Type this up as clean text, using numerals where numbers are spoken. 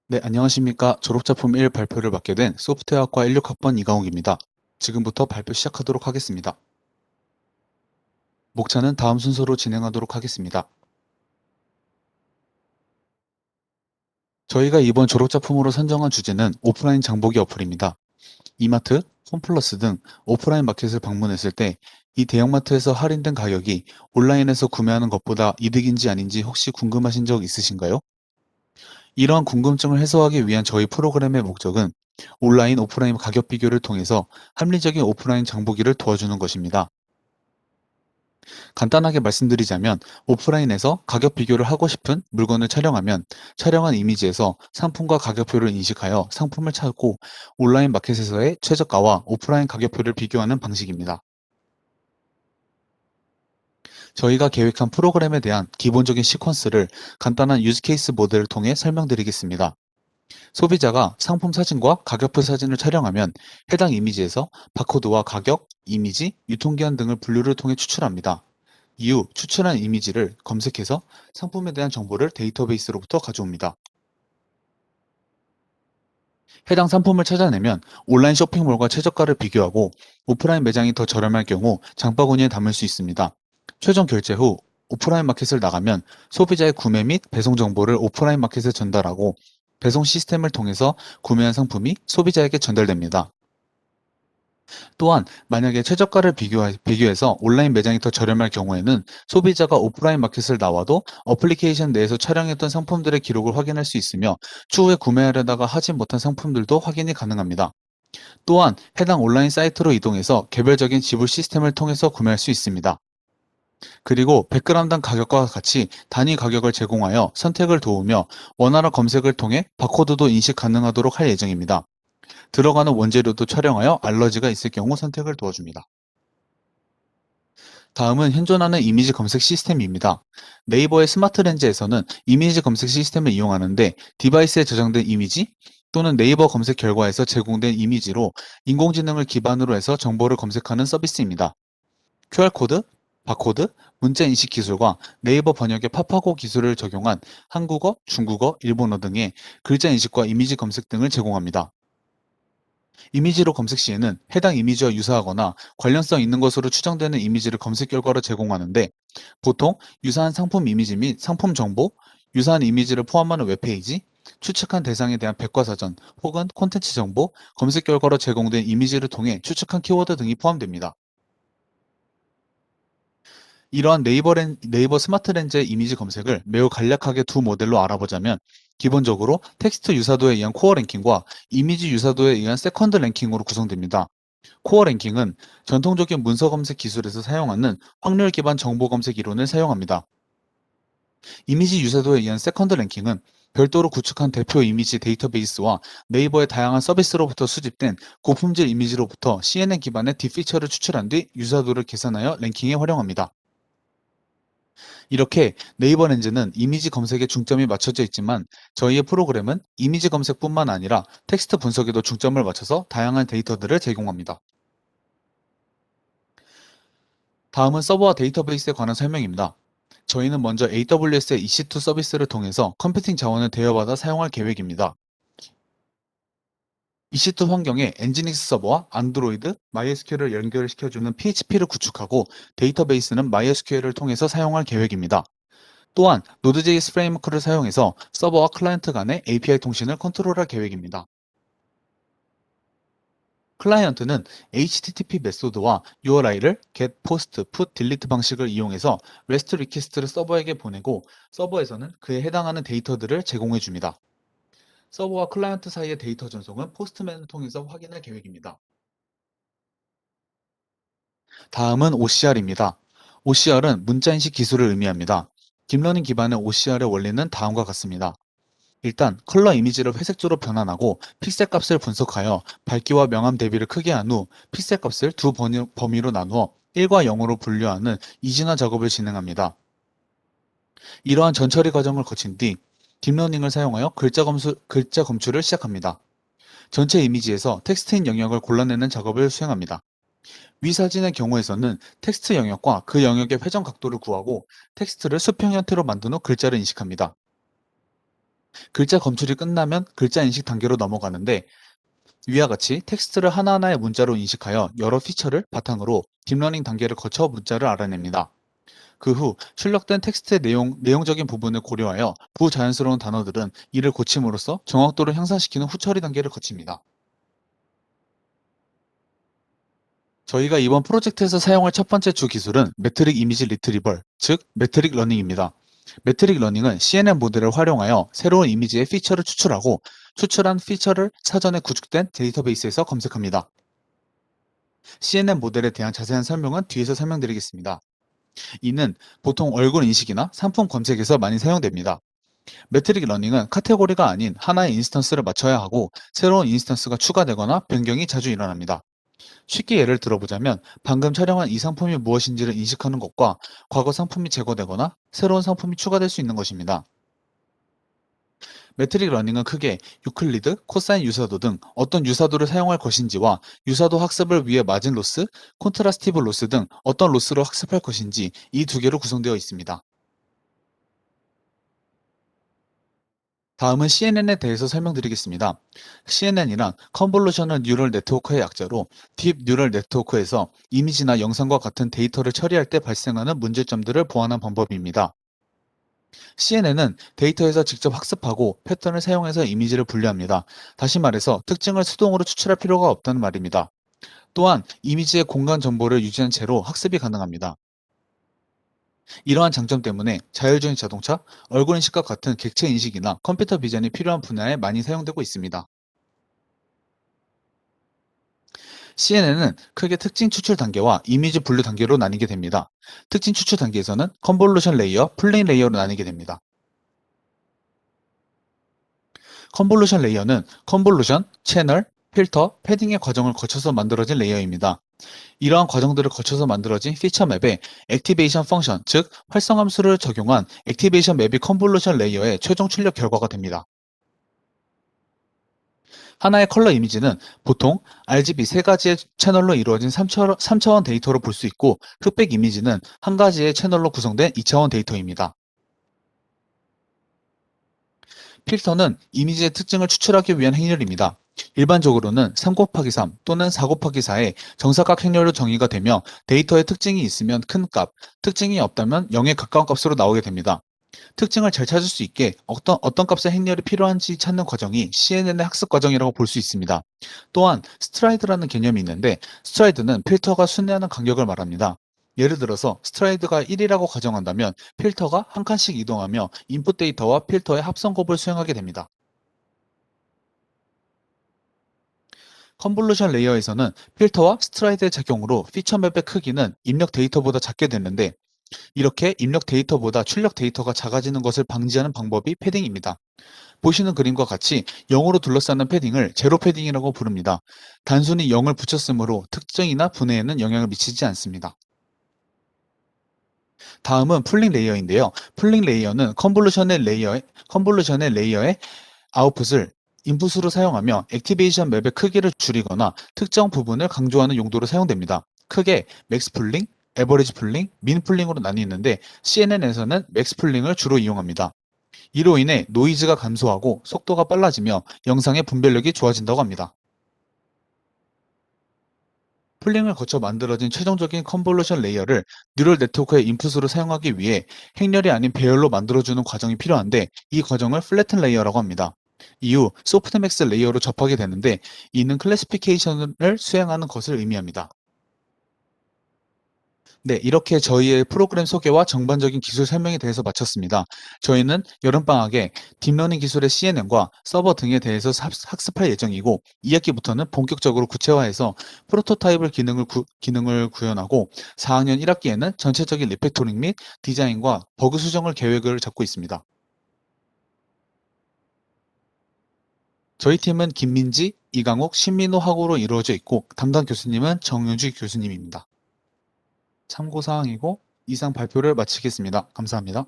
네, 안녕하십니까. 졸업작품 1 발표를 맡게 된 소프트웨어학과 16학번 이강욱입니다. 지금부터 발표 시작하도록 하겠습니다. 목차는 다음 순서로 진행하도록 하겠습니다. 저희가 이번 졸업작품으로 선정한 주제는 오프라인 장보기 어플입니다. 이마트, 홈플러스 등 오프라인 마켓을 방문했을 때 이 대형마트에서 할인된 가격이 온라인에서 구매하는 것보다 이득인지 아닌지 혹시 궁금하신 적 있으신가요? 이러한 궁금증을 해소하기 위한 저희 프로그램의 목적은 온라인, 오프라인 가격 비교를 통해서 합리적인 오프라인 장보기를 도와주는 것입니다. 간단하게 말씀드리자면 오프라인에서 가격 비교를 하고 싶은 물건을 촬영하면 촬영한 이미지에서 상품과 가격표를 인식하여 상품을 찾고 온라인 마켓에서의 최저가와 오프라인 가격표를 비교하는 방식입니다. 저희가 계획한 프로그램에 대한 기본적인 시퀀스를 간단한 유즈케이스 모델을 통해 설명드리겠습니다. 소비자가 상품 사진과 가격표 사진을 촬영하면 해당 이미지에서 바코드와 가격, 이미지, 유통기한 등을 분류를 통해 추출합니다. 이후 추출한 이미지를 검색해서 상품에 대한 정보를 데이터베이스로부터 가져옵니다. 해당 상품을 찾아내면 온라인 쇼핑몰과 최저가를 비교하고 오프라인 매장이 더 저렴할 경우 장바구니에 담을 수 있습니다. 최종 결제 후 오프라인 마켓을 나가면 소비자의 구매 및 배송 정보를 오프라인 마켓에 전달하고 배송 시스템을 통해서 구매한 상품이 소비자에게 전달됩니다. 또한 만약에 최저가를 비교해서 온라인 매장이 더 저렴할 경우에는 소비자가 오프라인 마켓을 나와도 어플리케이션 내에서 촬영했던 상품들의 기록을 확인할 수 있으며 추후에 구매하려다가 하지 못한 상품들도 확인이 가능합니다. 또한 해당 온라인 사이트로 이동해서 개별적인 지불 시스템을 통해서 구매할 수 있습니다. 그리고 100g당 가격과 같이 단위 가격을 제공하여 선택을 도우며 원활한 검색을 통해 바코드도 인식 가능하도록 할 예정입니다. 들어가는 원재료도 촬영하여 알러지가 있을 경우 선택을 도와줍니다. 다음은 현존하는 이미지 검색 시스템입니다. 네이버의 스마트 렌즈에서는 이미지 검색 시스템을 이용하는데 디바이스에 저장된 이미지 또는 네이버 검색 결과에서 제공된 이미지로 인공지능을 기반으로 해서 정보를 검색하는 서비스입니다. QR코드, 바코드, 문자 인식 기술과 네이버 번역의 파파고 기술을 적용한 한국어, 중국어, 일본어 등의 글자 인식과 이미지 검색 등을 제공합니다. 이미지로 검색 시에는 해당 이미지와 유사하거나 관련성 있는 것으로 추정되는 이미지를 검색 결과로 제공하는데 보통 유사한 상품 이미지 및 상품 정보, 유사한 이미지를 포함하는 웹페이지, 추측한 대상에 대한 백과사전 혹은 콘텐츠 정보, 검색 결과로 제공된 이미지를 통해 추측한 키워드 등이 포함됩니다. 이러한 네이버 스마트 렌즈의 이미지 검색을 매우 간략하게 두 모델로 알아보자면 기본적으로 텍스트 유사도에 의한 코어 랭킹과 이미지 유사도에 의한 세컨드 랭킹으로 구성됩니다. 코어 랭킹은 전통적인 문서 검색 기술에서 사용하는 확률 기반 정보 검색 이론을 사용합니다. 이미지 유사도에 의한 세컨드 랭킹은 별도로 구축한 대표 이미지 데이터베이스와 네이버의 다양한 서비스로부터 수집된 고품질 이미지로부터 CNN 기반의 딥피처를 추출한 뒤 유사도를 계산하여 랭킹에 활용합니다. 이렇게 네이버 렌즈는 이미지 검색에 중점이 맞춰져 있지만 저희의 프로그램은 이미지 검색뿐만 아니라 텍스트 분석에도 중점을 맞춰서 다양한 데이터들을 제공합니다. 다음은 서버와 데이터베이스에 관한 설명입니다. 저희는 먼저 AWS의 EC2 서비스를 통해서 컴퓨팅 자원을 대여받아 사용할 계획입니다. EC2 환경에 엔지닉스 서버와 안드로이드, MySQL을 연결시켜주는 PHP를 구축하고 데이터베이스는 MySQL을 통해서 사용할 계획입니다. 또한 Node.js 프레임워크를 사용해서 서버와 클라이언트 간의 API 통신을 컨트롤할 계획입니다. 클라이언트는 HTTP 메소드와 URI를 get, post, put, delete 방식을 이용해서 REST 리퀘스트를 서버에게 보내고 서버에서는 그에 해당하는 데이터들을 제공해 줍니다. 서버와 클라이언트 사이의 데이터 전송은 포스트맨을 통해서 확인할 계획입니다. 다음은 OCR입니다. OCR은 문자인식 기술을 의미합니다. 딥러닝 기반의 OCR의 원리는 다음과 같습니다. 일단 컬러 이미지를 회색조로 변환하고 픽셀 값을 분석하여 밝기와 명암 대비를 크게 한 후 픽셀 값을 두 범위로 나누어 1과 0으로 분류하는 이진화 작업을 진행합니다. 이러한 전처리 과정을 거친 뒤 딥러닝을 사용하여 글자 검출을 시작합니다. 전체 이미지에서 텍스트인 영역을 골라내는 작업을 수행합니다. 위 사진의 경우에서는 텍스트 영역과 그 영역의 회전 각도를 구하고 텍스트를 수평 형태로 만든 후 글자를 인식합니다. 글자 검출이 끝나면 글자 인식 단계로 넘어가는데 위와 같이 텍스트를 하나하나의 문자로 인식하여 여러 피처를 바탕으로 딥러닝 단계를 거쳐 문자를 알아냅니다. 그 후 출력된 텍스트의 내용적인 부분을 고려하여 부자연스러운 단어들은 이를 고침으로써 정확도를 향상시키는 후처리 단계를 거칩니다. 저희가 이번 프로젝트에서 사용할 첫 번째 주 기술은 매트릭 이미지 리트리벌, 즉 매트릭 러닝입니다. 매트릭 러닝은 CNN 모델을 활용하여 새로운 이미지의 피처를 추출하고 추출한 피처를 사전에 구축된 데이터베이스에서 검색합니다. CNN 모델에 대한 자세한 설명은 뒤에서 설명드리겠습니다. 이는 보통 얼굴 인식이나 상품 검색에서 많이 사용됩니다. 매트릭 러닝은 카테고리가 아닌 하나의 인스턴스를 맞춰야 하고 새로운 인스턴스가 추가되거나 변경이 자주 일어납니다. 쉽게 예를 들어보자면 방금 촬영한 이 상품이 무엇인지를 인식하는 것과 과거 상품이 제거되거나 새로운 상품이 추가될 수 있는 것입니다. 매트릭 러닝은 크게 유클리드, 코사인 유사도 등 어떤 유사도를 사용할 것인지와 유사도 학습을 위해 마진 로스, 콘트라스티브 로스 등 어떤 로스로 학습할 것인지 이 두 개로 구성되어 있습니다. 다음은 CNN에 대해서 설명드리겠습니다. CNN이란 컨볼루셔널 뉴럴 네트워크의 약자로 딥 뉴럴 네트워크에서 이미지나 영상과 같은 데이터를 처리할 때 발생하는 문제점들을 보완한 방법입니다. CNN은 데이터에서 직접 학습하고 패턴을 사용해서 이미지를 분류합니다. 다시 말해서 특징을 수동으로 추출할 필요가 없다는 말입니다. 또한 이미지의 공간 정보를 유지한 채로 학습이 가능합니다. 이러한 장점 때문에 자율주행 자동차, 얼굴 인식과 같은 객체 인식이나 컴퓨터 비전이 필요한 분야에 많이 사용되고 있습니다. CNN은 크게 특징 추출 단계와 이미지 분류 단계로 나뉘게 됩니다. 특징 추출 단계에서는 컨볼루션 레이어, 플레인 레이어로 나뉘게 됩니다. 컨볼루션 레이어는 컨볼루션, 채널, 필터, 패딩의 과정을 거쳐서 만들어진 레이어입니다. 이러한 과정들을 거쳐서 만들어진 피처 맵에 액티베이션 펑션, 즉 활성함수를 적용한 액티베이션 맵이 컨볼루션 레이어의 최종 출력 결과가 됩니다. 하나의 컬러 이미지는 보통 RGB 세 가지의 채널로 이루어진 3차원 데이터로 볼 수 있고 흑백 이미지는 한 가지의 채널로 구성된 2차원 데이터입니다. 필터는 이미지의 특징을 추출하기 위한 행렬입니다. 일반적으로는 3 곱하기 3 또는 4 곱하기 4의 정사각 행렬로 정의가 되며 데이터에 특징이 있으면 큰 값, 특징이 없다면 0에 가까운 값으로 나오게 됩니다. 특징을 잘 찾을 수 있게 어떤 값의 행렬이 필요한지 찾는 과정이 CNN의 학습 과정이라고 볼 수 있습니다. 또한 스트라이드라는 개념이 있는데 스트라이드는 필터가 순회하는 간격을 말합니다. 예를 들어서 스트라이드가 1이라고 가정한다면 필터가 한 칸씩 이동하며 인풋 데이터와 필터의 합성 곱을 수행하게 됩니다. 컨볼루션 레이어에서는 필터와 스트라이드의 작용으로 피처 맵의 크기는 입력 데이터보다 작게 되는데 이렇게 입력 데이터보다 출력 데이터가 작아지는 것을 방지하는 방법이 패딩입니다. 보시는 그림과 같이 0으로 둘러싸는 패딩을 제로 패딩이라고 부릅니다. 단순히 0을 붙였으므로 특징이나 분해에는 영향을 미치지 않습니다. 다음은 풀링 레이어인데요. 풀링 레이어는 컨볼루션의 레이어의 아웃풋을 인풋으로 사용하며 액티베이션 맵의 크기를 줄이거나 특정 부분을 강조하는 용도로 사용됩니다. 크게 맥스 풀링, 에버리지 풀링, 민 풀링으로 나뉘는데 CNN에서는 맥스 풀링을 주로 이용합니다. 이로 인해 노이즈가 감소하고 속도가 빨라지며 영상의 분별력이 좋아진다고 합니다. 풀링을 거쳐 만들어진 최종적인 컨볼루션 레이어를 뉴럴 네트워크의 인풋으로 사용하기 위해 행렬이 아닌 배열로 만들어주는 과정이 필요한데 이 과정을 플래튼 레이어라고 합니다. 이후 소프트맥스 레이어로 접하게 되는데 이는 클래시피케이션을 수행하는 것을 의미합니다. 네, 이렇게 저희의 프로그램 소개와 전반적인 기술 설명에 대해서 마쳤습니다. 저희는 여름방학에 딥러닝 기술의 CNN과 서버 등에 대해서 학습할 예정이고 2학기부터는 본격적으로 구체화해서 프로토타입을 기능을 구현하고 4학년 1학기에는 전체적인 리팩토링 및 디자인과 버그 수정을 계획을 잡고 있습니다. 저희 팀은 김민지, 이강욱, 신민호 학우로 이루어져 있고 담당 교수님은 정윤주 교수님입니다. 참고사항이고 이상 발표를 마치겠습니다. 감사합니다.